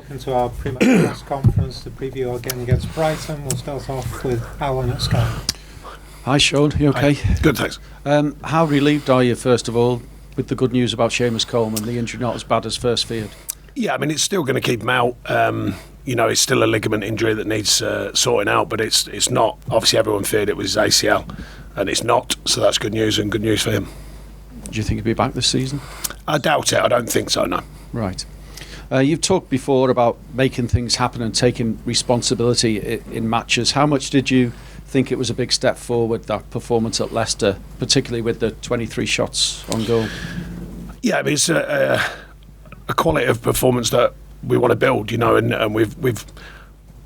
welcome to our pre-match press conference to preview our game against Brighton. We'll start off with Alan at Sky. Hi Sean, you okay? Hi. Good, thanks. How relieved are you, first of all, with the good news about Seamus Coleman, the injury not as bad as first feared? Yeah, I mean, it's still going to keep him out. It's still a ligament injury that needs sorting out, but it's not. Obviously, everyone feared it was his ACL, and it's not, so that's good news, and good news for him. Do you think he'll be back this season? I doubt it. I don't think so, no. Right. You've talked before about making things happen and taking responsibility in matches. How much did you think it was a big step forward, that performance at Leicester, particularly with the 23 shots on goal? Yeah, I mean, it's a quality of performance that we want to build, and we've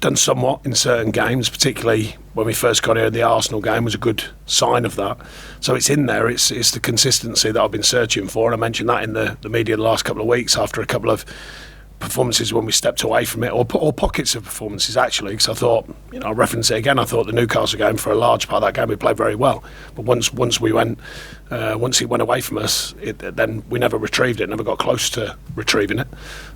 done somewhat in certain games, particularly when we first got here. The Arsenal game was a good sign of that. So it's in there. It's the consistency that I've been searching for, and I mentioned that in the media the last couple of weeks after a couple of performances when we stepped away from it, or pockets of performances actually, because I thought, I'll reference it again, I thought the Newcastle game, for a large part of that game, we played very well, but once he went away from us, then we never retrieved it, never got close to retrieving it.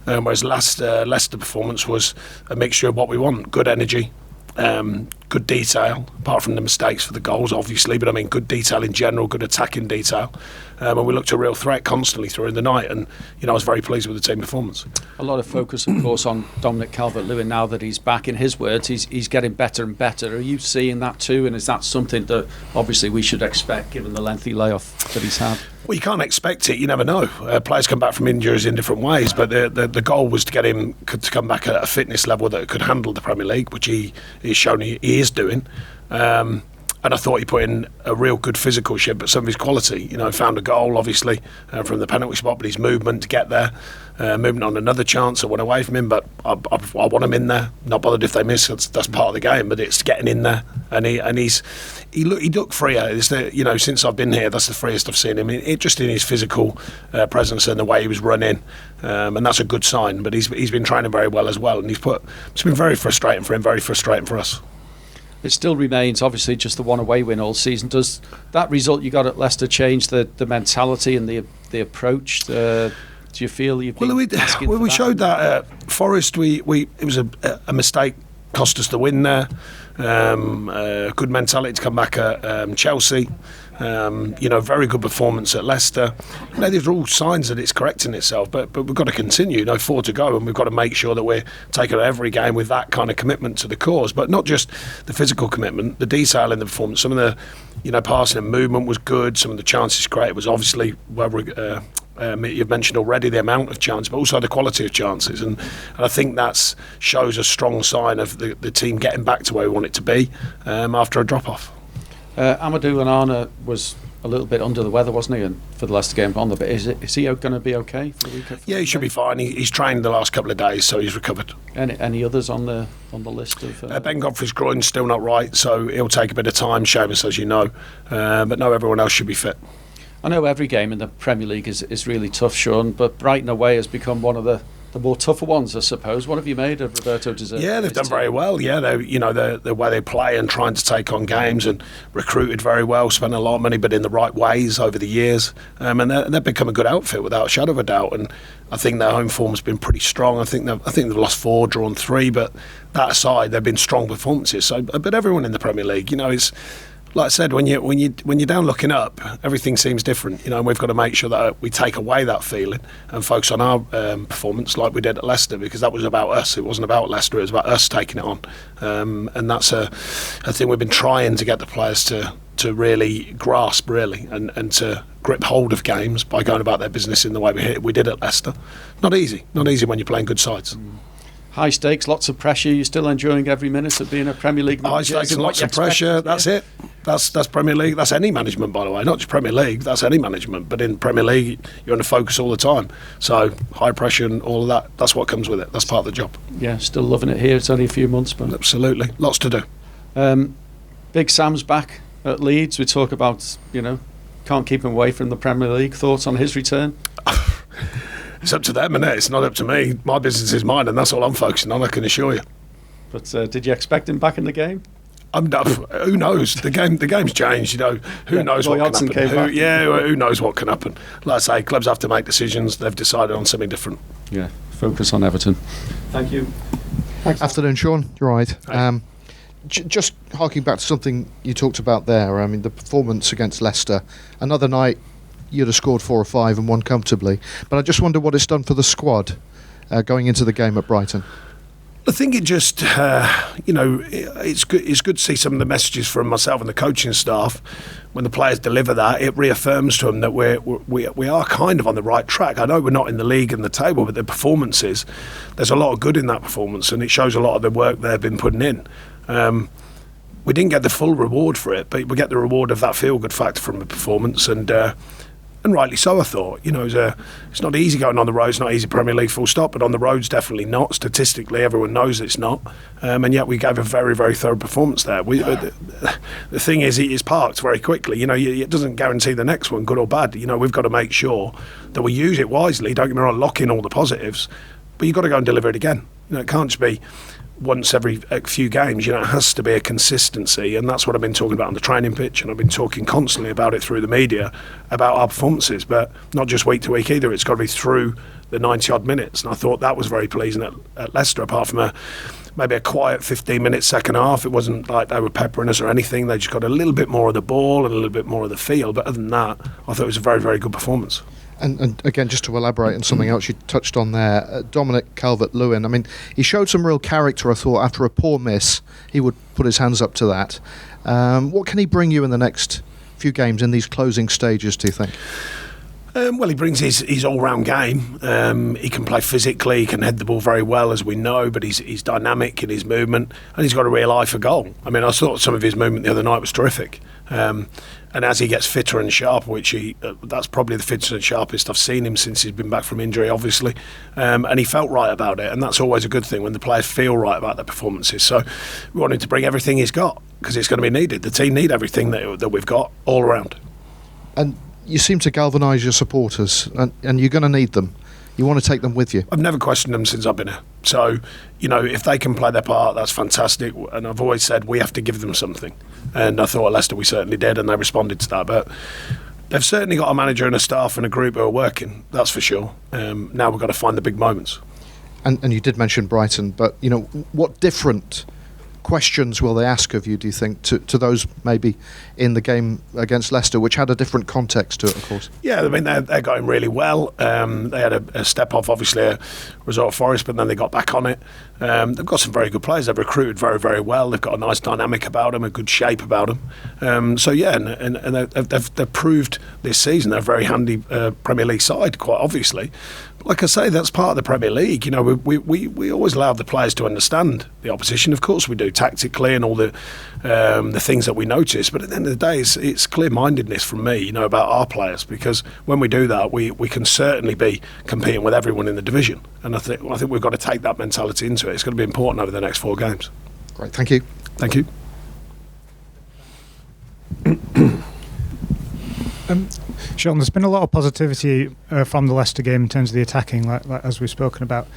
Whereas Leicester performance was a mixture of what we want: good energy, good detail, apart from the mistakes for the goals obviously, but I mean good detail in general, good attacking detail, and we looked a real threat constantly through the night, and I was very pleased with the team performance. A lot of focus of course on Dominic, Calvert, Lewin. Now that he's back, in his words, he's getting better and better. Are you seeing that too, and is that something that obviously we should expect given the lengthy layoff that he's had? Well, you can't expect it. You never know. Players come back from injuries in different ways, but the goal was to get him to come back at a fitness level that could handle the Premier League, which he's shown he is doing. And I thought he put in a real good physical shift, but some of his quality. Found a goal, obviously, from the penalty spot, but his movement to get there, movement on another chance that went away from him, but I want him in there. Not bothered if they miss, that's part of the game, but it's getting in there. And he looked freer. Since I've been here, that's the freest I've seen him. Just in his physical presence and the way he was running, and that's a good sign. But he's been training very well as well, and it's been very frustrating for him, very frustrating for us. It still remains obviously just the one away win all season. Does that result you got at Leicester change the mentality and the approach? Do you feel you've been asking for we that? showed that at Forest. It was a mistake, cost us the win there. Good mentality to come back at Chelsea. Very good performance at Leicester. These are all signs that it's correcting itself, but we've got to continue. 4 to go, and we've got to make sure that we're taking every game with that kind of commitment to the cause, but not just the physical commitment, the detail in the performance. Some of the passing and movement was good. Some of the chances created was obviously you've mentioned already the amount of chances, but also the quality of chances, and I think that shows a strong sign of the team getting back to where we want it to be after a drop-off. Amadou Onana was a little bit under the weather, wasn't he, and for the Leicester game on the bit. Is he going to be okay for the weekend? Yeah, he should be fine. He's trained the last couple of days, so he's recovered. Any others on the list of? Ben Godfrey's groin's still not right, so he'll take a bit of time. Seamus, as you know, but no, everyone else should be fit. I know every game in the Premier League is really tough, Sean, but Brighton away has become one of the more tougher ones, I suppose. What have you made of Roberto De Zerbi? Yeah, they've done very well. Yeah, the way they play and trying to take on games, and recruited very well, spent a lot of money, but in the right ways over the years. And they've become a good outfit without a shadow of a doubt. And I think their home form's been pretty strong. I think they've lost 4, drawn 3, but that aside, they've been strong performances. So, but everyone in the Premier League, it's. Like I said, when you're down looking up, everything seems different, and we've got to make sure that we take away that feeling and focus on our performance like we did at Leicester, because that was about us. It wasn't about Leicester, it was about us taking it on, and that's a thing we've been trying to get the players to really grasp, and to grip hold of games by going about their business in the way we did at Leicester. Not easy when you're playing good sides. High stakes, lots of pressure. You're still enjoying every minute of being a Premier League manager? High stakes and lots of pressure. That's it. That's Premier League. That's any management, by the way. Not just Premier League. That's any management. But in Premier League, you're under focus all the time. So high pressure and all of that. That's what comes with it. That's part of the job. Yeah, still loving it here. It's only a few months, but absolutely, lots to do. Big Sam's back at Leeds. We talk about can't keep him away from the Premier League. Thoughts on his return? It's up to them, isn't it? It's not up to me. My business is mine, and that's all I'm focusing on, I can assure you. But did you expect him back in the game? Who knows? The game's changed. Who knows what can happen? Who knows what can happen? Like I say, clubs have to make decisions. They've decided on something different. Yeah, focus on Everton. Thank you. Thanks. Afternoon, Sean. You're right. Hi. Just harking back to something you talked about there. I mean, the performance against Leicester. Another night, you'd have scored 4 or 5 and won comfortably. But I just wonder what it's done for the squad going into the game at Brighton. I think it just, it's good to see some of the messages from myself and the coaching staff. When the players deliver that, it reaffirms to them that we are kind of on the right track. I know we're not in the league and the table, but the performances, there's a lot of good in that performance, and it shows a lot of the work they've been putting in. We didn't get the full reward for it, but we get the reward of that feel-good factor from the performance, and rightly so, I thought. It's not easy going on the road. It's not easy Premier League, full stop, but on the road's definitely not. Statistically, everyone knows it's not. And yet we gave a very, very thorough performance there. The thing is, it's parked very quickly. It doesn't guarantee the next one, good or bad. We've got to make sure that we use it wisely. Don't get me wrong, lock in all the positives, but you've got to go and deliver it again. It can't just be once every few games. It has to be a consistency, and that's what I've been talking about on the training pitch, and I've been talking constantly about it through the media, about our performances, but not just week to week either. It's got to be through the 90 odd minutes, and I thought that was very pleasing at Leicester, apart from maybe a quiet 15-minute second half. It wasn't like they were peppering us or anything. They just got a little bit more of the ball and a little bit more of the feel, but other than that, I thought it was a very, very good performance. And again, just to elaborate on something else you touched on there, Dominic, Calvert, Lewin, I mean, he showed some real character, I thought. After a poor miss, he would put his hands up to that. What can he bring you in the next few games in these closing stages, do you think? Well, he brings his all-round game. He can play physically, he can head the ball very well, as we know, but he's dynamic in his movement, and he's got a real eye for goal. I mean, I thought some of his movement the other night was terrific. And as he gets fitter and sharper, which that's probably the fittest and sharpest I've seen him since he's been back from injury, obviously. And he felt right about it, and that's always a good thing when the players feel right about their performances. So we want him to bring everything he's got, because it's going to be needed. The team need everything that we've got all around. And you seem to galvanise your supporters, and you're going to need them. You want to take them with you. I've never questioned them since I've been here. So, if they can play their part, that's fantastic. And I've always said we have to give them something. And I thought at Leicester we certainly did, and they responded to that. But they've certainly got a manager and a staff and a group who are working, that's for sure. Now we've got to find the big moments. And you did mention Brighton, but, what different questions will they ask of you, do you think, to those maybe in the game against Leicester, which had a different context to it, of course? Yeah, I mean, they're going really well. They had a step off, obviously, a result of Forest, but then they got back on it. They've got some very good players. They've recruited very, very well. They've got a nice dynamic about them, a good shape about them. And they've proved this season they're a very handy Premier League side, quite obviously. Like I say, that's part of the Premier League. We always allow the players to understand the opposition. Of course we do, tactically and all the things that we notice. But at the end of the day, it's clear-mindedness from me, about our players. Because when we do that, we can certainly be competing with everyone in the division. And I think we've got to take that mentality into it. It's going to be important over the next 4 games. Great, thank you. Thank you. Sean, there's been a lot of positivity from the Leicester game in terms of the attacking, like as we've spoken about.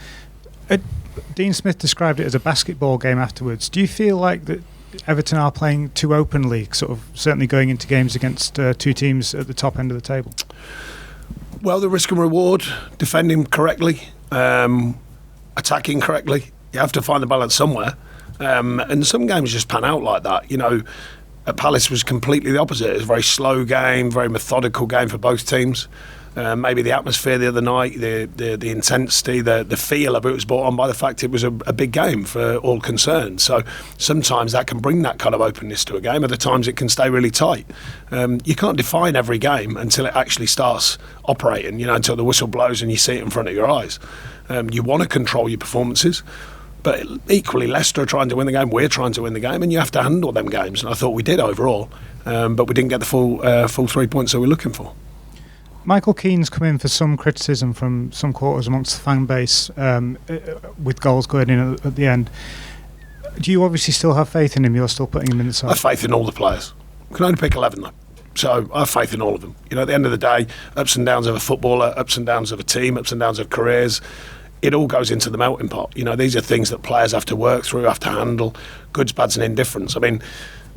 Dean Smith described it as a basketball game afterwards. Do you feel like that Everton are playing too openly, sort of certainly going into games against 2 teams at the top end of the table? Well, the risk and reward, defending correctly, attacking correctly. You have to find the balance somewhere. And some games just pan out like that. At Palace was completely the opposite. It was a very slow game, very methodical game for both teams. Maybe the atmosphere the other night, the intensity, the feel of it was brought on by the fact it was a big game for all concerned. So sometimes that can bring that kind of openness to a game. Other times it can stay really tight. You can't define every game until it actually starts operating, until the whistle blows and you see it in front of your eyes. You want to control your performances. But equally, Leicester are trying to win the game, we're trying to win the game, and you have to handle them games. And I thought we did overall, but we didn't get the full 3 points that we're looking for. Michael Keane's come in for some criticism from some quarters amongst the fan base, with goals going in at the end. Do you obviously still have faith in him? You're still putting him in the side? I have faith in all the players. We can only pick 11 though. So I have faith in all of them. At the end of the day, ups and downs of a footballer, ups and downs of a team, ups and downs of careers, it all goes into the melting pot. These are things that players have to work through, have to handle, goods, bads and indifference. I mean,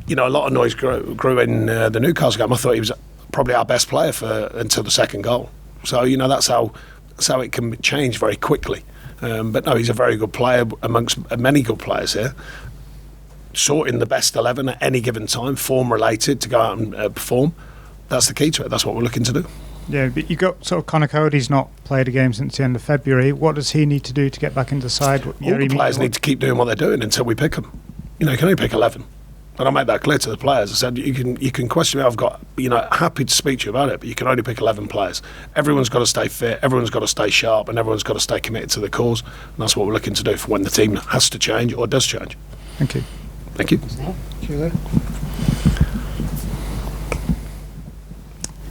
a lot of noise grew in the Newcastle game. I thought he was probably our best player until the second goal. So, that's how it can change very quickly. But no, he's a very good player amongst many good players here. Sorting the best 11 at any given time, form related, to go out and perform. That's the key to it. That's what we're looking to do. Yeah, but you got sort of Conor Coady's not played a game since the end of February. What does he need to do to get back into the side? All the players need to keep doing what they're doing until we pick them. You know, you can only pick 11. And I made that clear to the players. I said, you can question me. I've got, happy to speak to you about it, but you can only pick 11 players. Everyone's got to stay fit, everyone's got to stay sharp, and everyone's got to stay committed to the cause. And that's what we're looking to do for when the team has to change or does change. Thank you. Thank you. Julie?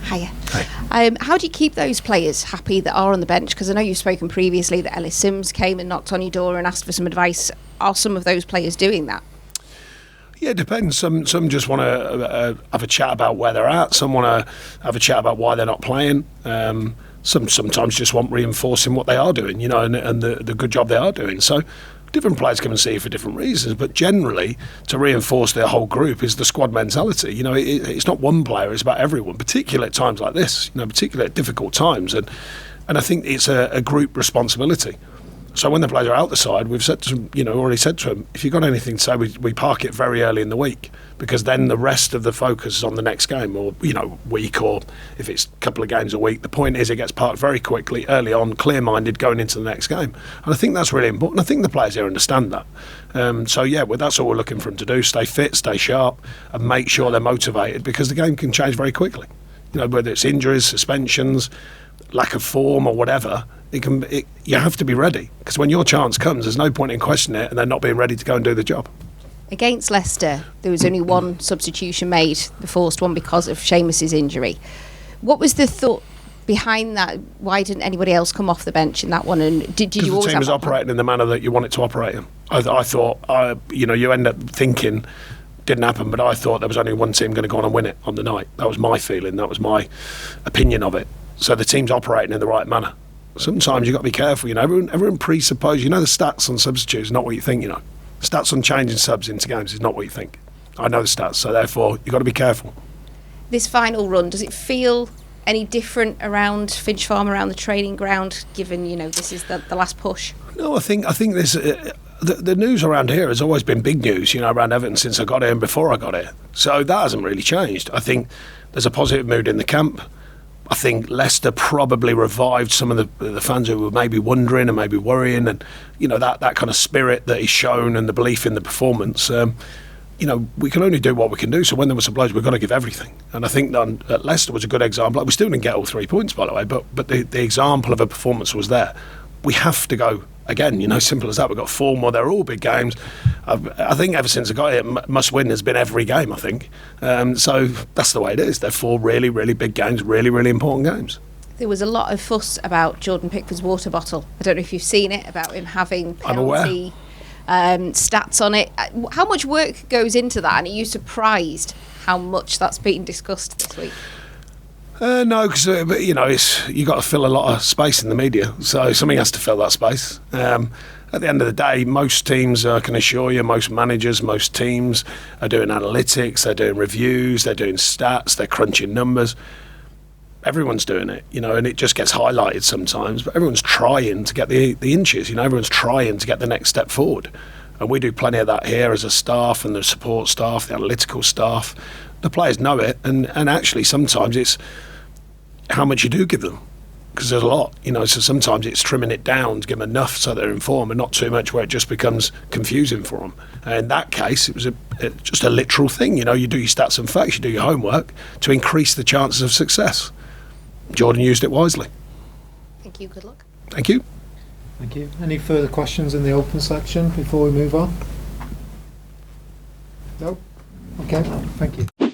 Hiya. Hi. How do you keep those players happy that are on the bench? Because I know you've spoken previously that Ellis Sims came and knocked on your door and asked for some advice. Are some of those players doing that? Yeah, it depends. Some just want to have a chat about where they're at. Some want to have a chat about why they're not playing. Sometimes just want reinforcing what they are doing, and the good job they are doing. So different players come and see you for different reasons, but generally to reinforce their whole group is the squad mentality. It's not one player, it's about everyone, particularly at times like this, particularly at difficult times. And I think it's a group responsibility. So when the players are out the side, we've said to them, already said to them, if you've got anything to say, we park it very early in the week, because then the rest of the focus is on the next game, or week, or if it's a couple of games a week. The point is it gets parked very quickly, early on, clear-minded, going into the next game. And I think that's really important. I think the players here understand that. That's all we're looking for them to do: stay fit, stay sharp, and make sure they're motivated, because the game can change very quickly. Whether it's injuries, suspensions, lack of form, or whatever. You have to be ready, because when your chance comes, there's no point in questioning it and they're not being ready to go and do the job. Against Leicester, there was only one substitution made, the forced one, because of Seamus's injury. What was the thought behind that? Why didn't anybody else come off the bench in that one? And did you always the team was operating in the manner that you want it to operate in. I thought, you end up thinking, didn't happen, but I thought there was only one team going to go on and win it on the night. That was my feeling. That was my opinion of it. So the team's operating in the right manner. Sometimes you've got to be careful, everyone presupposes, the stats on substitutes, not what you think, Stats on changing subs into games is not what you think. I know the stats, so therefore you've got to be careful. This final run, does it feel any different around Finch Farm, around the training ground, given, this is the last push? No, I think this... The news around here has always been big news, around Everton since I got here and before I got here. So that hasn't really changed. I think there's a positive mood in the camp. I think Leicester probably revived some of the fans who were maybe wondering and maybe worrying, and that kind of spirit that is shown and the belief in the performance. We can only do what we can do. So when there were some blows, we've got to give everything. And I think that Leicester was a good example. We still didn't get all 3 points, by the way, but the example of a performance was there. We have to go again. Simple as that. We've got 4 more. They're all big games. I think ever since I got here, must win has been every game, I think. So that's the way it is. They're 4 really, really big games, really, really important games. There was a lot of fuss about Jordan Pickford's water bottle. I don't know if you've seen it, about him having penalty stats on it. How much work goes into that, and are you surprised how much that's been discussed this week? No, because you got to fill a lot of space in the media, so something has to fill that space. At the end of the day, most teams, I can assure you, most managers, most teams are doing analytics, they're doing reviews, they're doing stats, they're crunching numbers. Everyone's doing it, and it just gets highlighted sometimes, but everyone's trying to get the inches, everyone's trying to get the next step forward. And we do plenty of that here as a staff, and the support staff, the analytical staff. The players know it, and actually sometimes it's how much you do give them, because there's a lot, so sometimes it's trimming it down to give them enough so they're informed, and not too much where it just becomes confusing for them. And in that case, it was just a literal thing. You do your stats and facts, you do your homework to increase the chances of success. Jordan used it wisely. Thank you. Good luck. Thank you. Thank you. Any further questions in the open section before we move on? No? Okay, thank you.